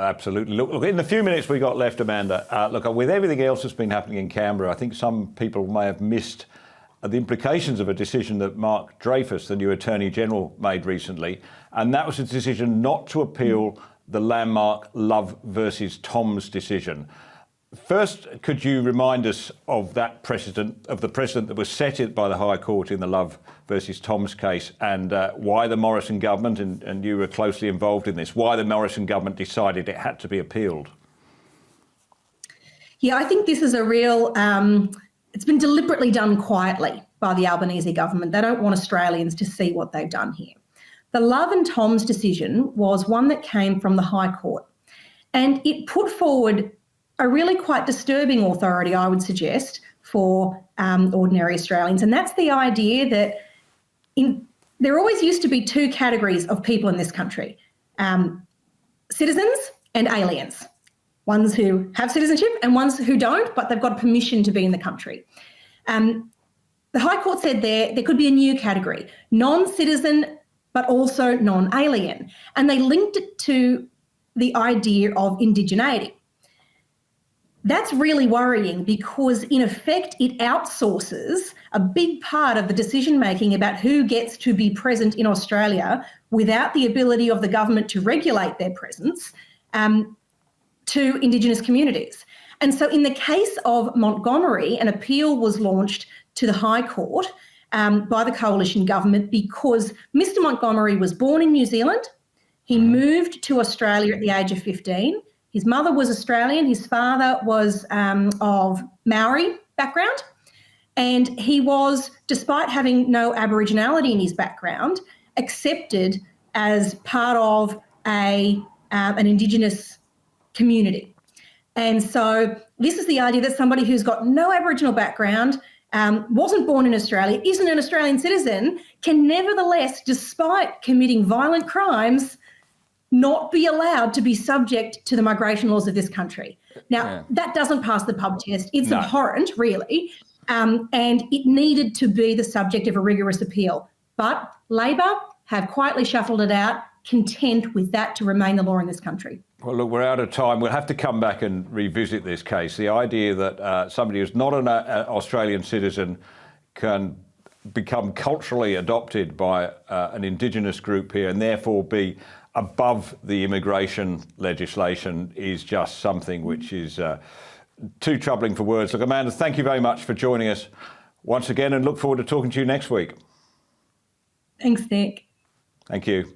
absolutely. Look, in the few minutes we got left, Amanda, look, with everything else that's been happening in Canberra, I think some people may have missed the implications of a decision that Mark Dreyfus, the new Attorney General, made recently, and that was a decision not to appeal the landmark Love versus Tom's decision. First, could you remind us of that precedent, of the precedent that was set by the High Court in the Love versus Tom's case, and why the Morrison government, and you were closely involved in this, why the Morrison government decided it had to be appealed? Yeah, I think this is a real, it's been deliberately done quietly by the Albanese government. They don't want Australians to see what they've done here. The Love and Tom's decision was one that came from the High Court, and it put forward a really quite disturbing authority, I would suggest, for ordinary Australians. And that's the idea that there always used to be two categories of people in this country, citizens and aliens, ones who have citizenship and ones who don't, but they've got permission to be in the country. The High Court said there could be a new category, non-citizen, but also non-alien. And they linked it to the idea of indigeneity. That's really worrying because, in effect, it outsources a big part of the decision-making about who gets to be present in Australia without the ability of the government to regulate their presence to Indigenous communities. And so in the case of Montgomery, an appeal was launched to the High Court by the coalition government because Mr Montgomery was born in New Zealand. He moved to Australia at the age of 15. His mother was Australian, his father was of Maori background, and he was, despite having no Aboriginality in his background, accepted as part of an Indigenous community. And so this is the idea that somebody who's got no Aboriginal background, wasn't born in Australia, isn't an Australian citizen, can nevertheless, despite committing violent crimes, not be allowed to be subject to the migration laws of this country. Now, that doesn't pass the pub test. It's abhorrent, really, and it needed to be the subject of a rigorous appeal. But Labor have quietly shuffled it out, content with that to remain the law in this country. Well, look, we're out of time. We'll have to come back and revisit this case. The idea that somebody who's not an Australian citizen can become culturally adopted by an Indigenous group here and therefore be above the immigration legislation is just something which is too troubling for words. Look, Amanda, thank you very much for joining us once again and look forward to talking to you next week. Thanks, Nick. Thank you.